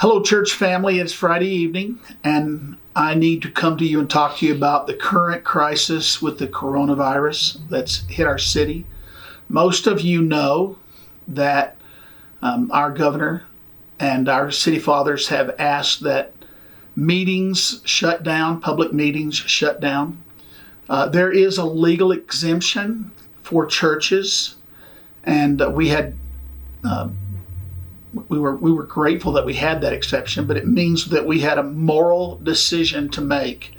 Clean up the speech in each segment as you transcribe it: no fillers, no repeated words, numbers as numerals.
Hello, church family. It's Friday evening, and I need to come to you and talk to you about the current crisis with the coronavirus that's hit our city. Most of you know that our governor and our city fathers have asked that meetings shut down, public meetings shut down. There is a legal exemption for churches, and we were grateful that we had that exception, but it means that we had a moral decision to make.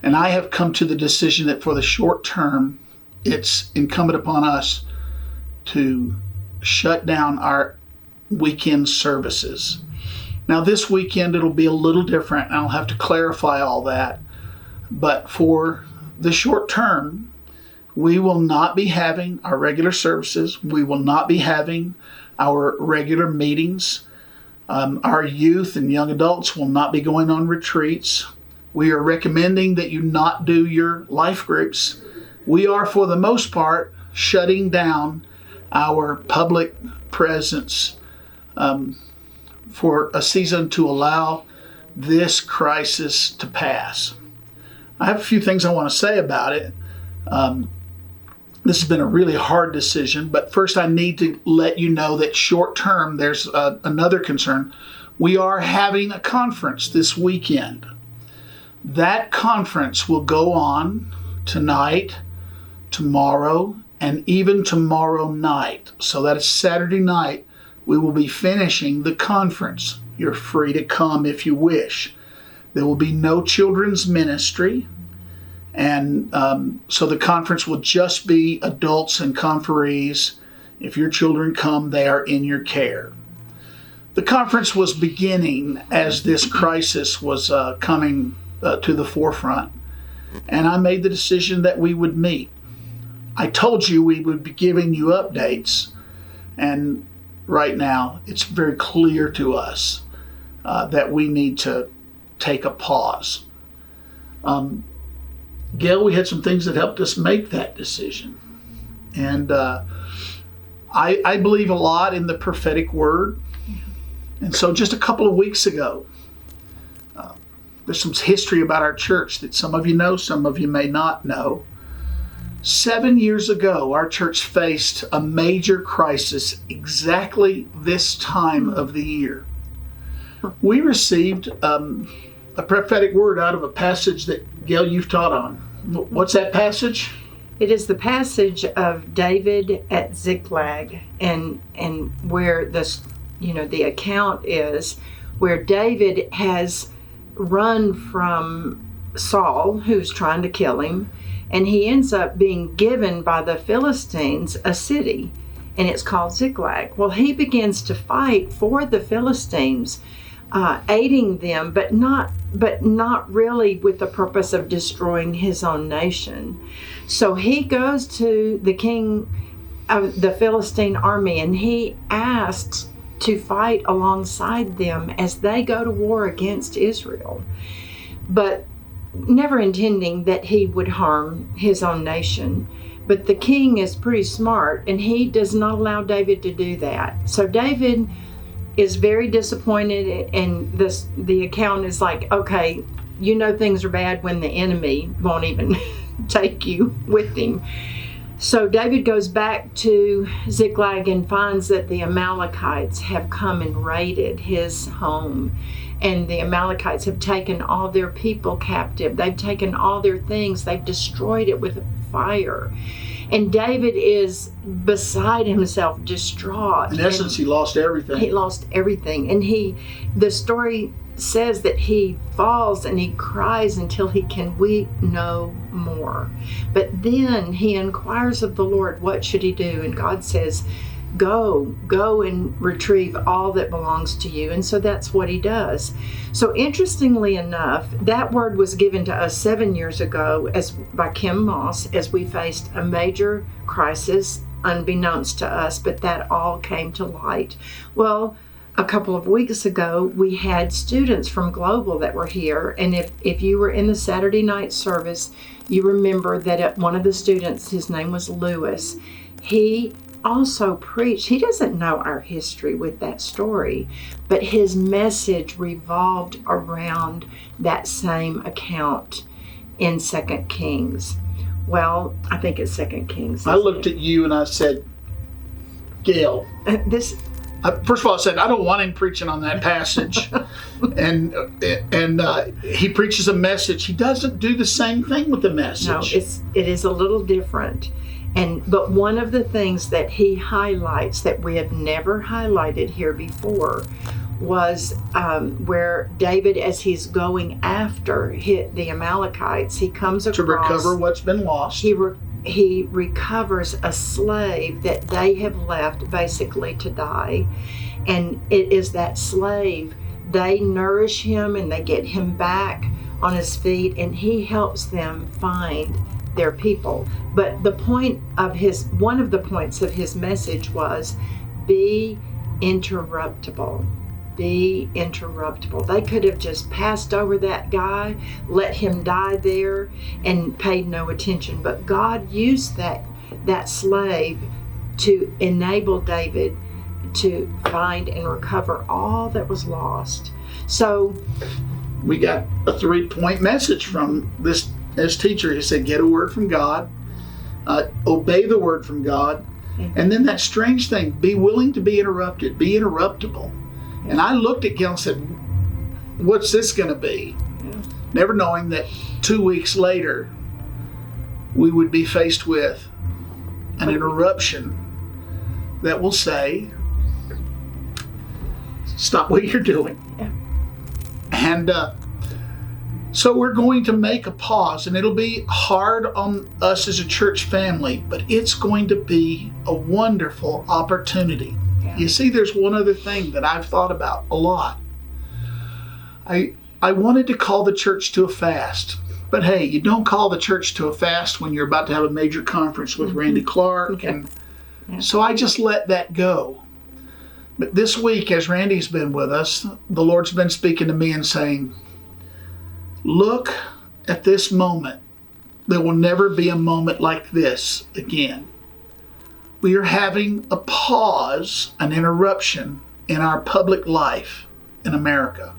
And I have come to the decision that for the short term, it's incumbent upon us to shut down our weekend services. Now this weekend it'll be a little different, and I'll have to clarify all that. But for the short term, we will not be having our regular services. We will not be having our regular meetings. Our youth and young adults will not be going on retreats. We are recommending that you not do your life groups. We are, for the most part, shutting down our public presence for a season to allow this crisis to pass. I have a few things I want to say about it. This has been a really hard decision, but first I need to let you know that short term there's another concern. We are having a conference this weekend. That conference will go on tonight, tomorrow, and even tomorrow night. So that is Saturday night. We will be finishing the conference. You're free to come if you wish. There will be no children's ministry. And so the conference will just be adults and conferees. If your children come, they are in your care. The conference was beginning as this crisis was coming to the forefront. And I made the decision that we would meet. I told you we would be giving you updates. And right now, it's very clear to us that we need to take a pause. Gail, we had some things that helped us make that decision. And I believe a lot in the prophetic word. And so just a couple of weeks ago, there's some history about our church that some of you know, some of you may not know. 7 years ago, our church faced a major crisis exactly this time of the year. We received a prophetic word out of a passage that, Gail, you've taught on. What's that passage? It is the passage of David at Ziklag, and where the account is where David has run from Saul, who's trying to kill him, and he ends up being given by the Philistines a city, and it's called Ziklag. Well, he begins to fight for the Philistines, aiding them, but not really with the purpose of destroying his own nation. So he goes to the king of the Philistine army, and he asks to fight alongside them as they go to war against Israel, but never intending that he would harm his own nation. But the king is pretty smart, and he does not allow David to do that. So David is very disappointed, and the account is like, okay, you know things are bad when the enemy won't even take you with him. So David goes back to Ziklag and finds that the Amalekites have come and raided his home, and the Amalekites have taken all their people captive. They've taken all their things. They've destroyed it with fire. And David is beside himself, distraught. In essence, he lost everything. He lost everything. And the story says that he falls and he cries until he can weep no more. But then he inquires of the Lord, what should he do? And God says, go and retrieve all that belongs to you. And so that's what he does. So interestingly enough, that word was given to us 7 years ago by Kim Moss as we faced a major crisis unbeknownst to us, but that all came to light. Well, a couple of weeks ago, we had students from Global that were here, and if you were in the Saturday night service, you remember that one of the students, his name was Lewis, he also preached. He doesn't know our history with that story, but his message revolved around that same account in 2 Kings. Well, I think it's 2 Kings. I looked at you and I said, Gail, first of all, I said, I don't want him preaching on that passage. and he preaches a message. He doesn't do the same thing with the message. No, it is a little different. But one of the things that he highlights that we have never highlighted here before was where David, as he's going after the Amalekites, he comes across... To recover what's been lost. He recovers a slave that they have left basically to die. And it is that slave, they nourish him and they get him back on his feet, and he helps them find their people. But one of the points of his message was, be interruptible. Be interruptible. They could have just passed over that guy, let him die there, and paid no attention. But God used that slave to enable David to find and recover all that was lost. So we got a 3-point message from this teacher. He said, get a word from God, obey the word from God, and then that strange thing, be willing to be interrupted, be interruptible. And I looked at Gail and said, what's this going to be? Yeah. Never knowing that 2 weeks later, we would be faced with an interruption that will say, stop what you're doing. Yeah. And so we're going to make a pause, and it'll be hard on us as a church family, but it's going to be a wonderful opportunity. Yeah. You see, there's one other thing that I've thought about a lot. I wanted to call the church to a fast, but hey, you don't call the church to a fast when you're about to have a major conference with Randy Clark. Okay. And so I just let that go. But this week, as Randy's been with us, the Lord's been speaking to me and saying, look at this moment. There will never be a moment like this again. We are having a pause, an interruption in our public life in America.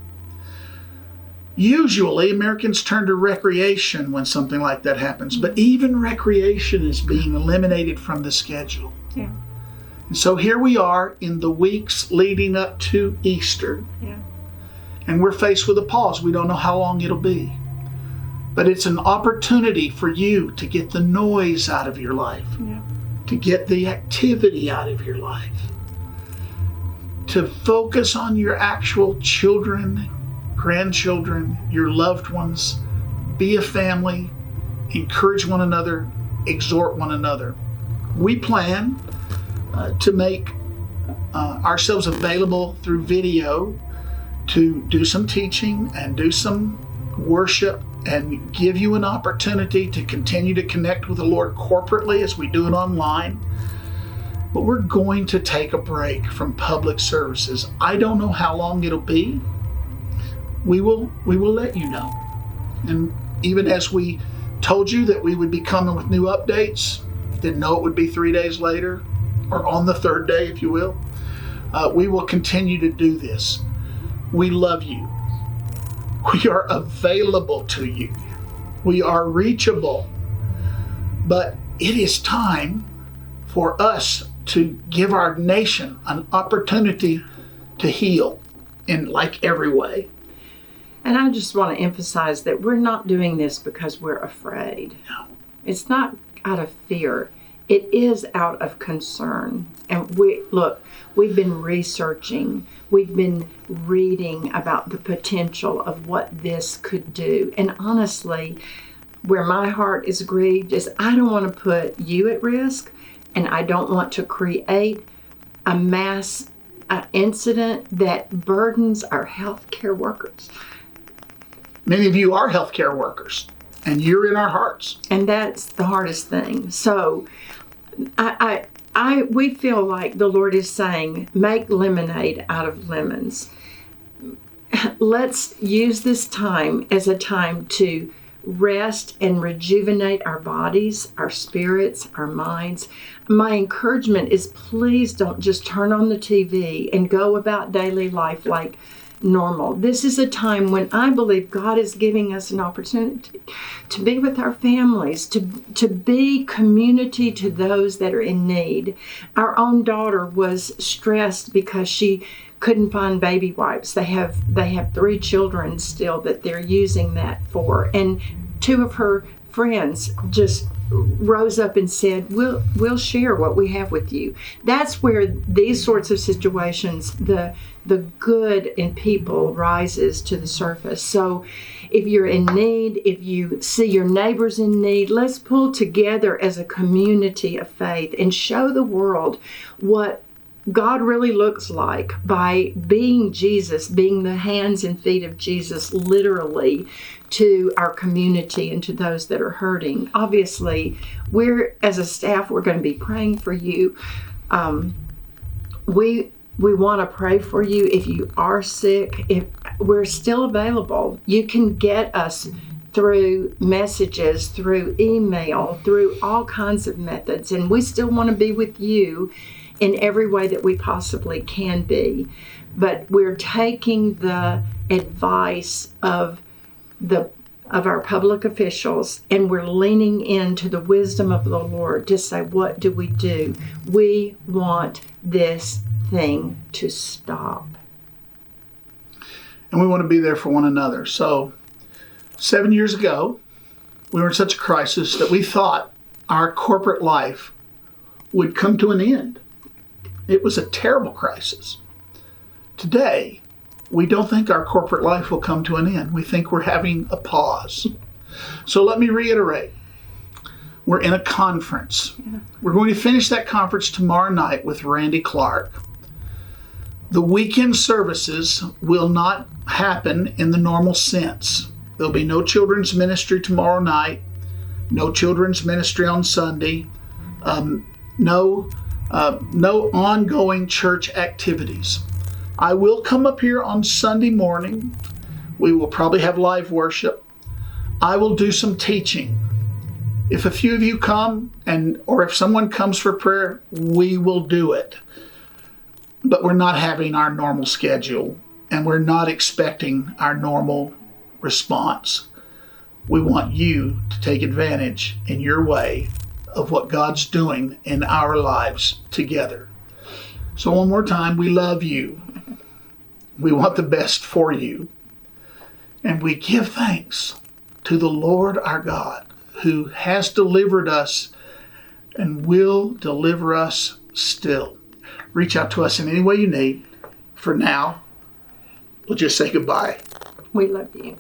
Usually, Americans turn to recreation when something like that happens, but even recreation is being eliminated from the schedule. Yeah. And so here we are in the weeks leading up to Easter. Yeah. And we're faced with a pause. We don't know how long it'll be. But it's an opportunity for you to get the noise out of your life. Yeah. To get the activity out of your life, to focus on your actual children, grandchildren, your loved ones, be a family, encourage one another, exhort one another. We plan to make ourselves available through video to do some teaching and do some worship and give you an opportunity to continue to connect with the Lord corporately as we do it online. But we're going to take a break from public services. I don't know how long it'll be. We will let you know. And even as we told you that we would be coming with new updates, didn't know it would be 3 days later, or on the third day, if you will. We will continue to do this. We love you. We are available to you. We are reachable. But it is time for us to give our nation an opportunity to heal in like every way. And I just want to emphasize that we're not doing this because we're afraid. No. It's not out of fear. It is out of concern. And we've been researching, we've been reading about the potential of what this could do. And honestly, where my heart is grieved is I don't want to put you at risk, and I don't want to create a mass incident that burdens our healthcare workers. Many of you are healthcare workers, and you're in our hearts. And that's the hardest thing. So we feel like the Lord is saying, make lemonade out of lemons. Let's use this time as a time to rest and rejuvenate our bodies, our spirits, our minds. My encouragement is, please don't just turn on the TV and go about daily life like normal. This is a time when I believe God is giving us an opportunity to be with our families, to be community to those that are in need. Our own daughter was stressed because she couldn't find baby wipes. They have 3 children still that they're using that for, and 2 of her friends just rose up and said, we'll share what we have with you. That's where these sorts of situations, the good in people rises to the surface. So if you're in need, if you see your neighbors in need, let's pull together as a community of faith and show the world what God really looks like by being Jesus, being the hands and feet of Jesus, literally, to our community and to those that are hurting. Obviously, as a staff, we're going to be praying for you. We want to pray for you if you are sick. If we're still available, you can get us through messages, through email, through all kinds of methods, and we still want to be with you in every way that we possibly can be. But we're taking the advice of our public officials, and we're leaning into the wisdom of the Lord to say, what do? We want this thing to stop. And we want to be there for one another. So 7 years ago, we were in such a crisis that we thought our corporate life would come to an end. It was a terrible crisis. Today, we don't think our corporate life will come to an end. We think we're having a pause. So let me reiterate. We're in a conference. Yeah. We're going to finish that conference tomorrow night with Randy Clark. The weekend services will not happen in the normal sense. There'll be no children's ministry tomorrow night, no children's ministry on Sunday, no ongoing church activities. I will come up here on Sunday morning. We will probably have live worship. I will do some teaching. If a few of you come, or if someone comes for prayer, we will do it. But we're not having our normal schedule, and we're not expecting our normal response. We want you to take advantage in your way of what God's doing in our lives together. So one more time, we love you. We want the best for you. And we give thanks to the Lord our God, who has delivered us and will deliver us still. Reach out to us in any way you need. For now, we'll just say goodbye. We love you.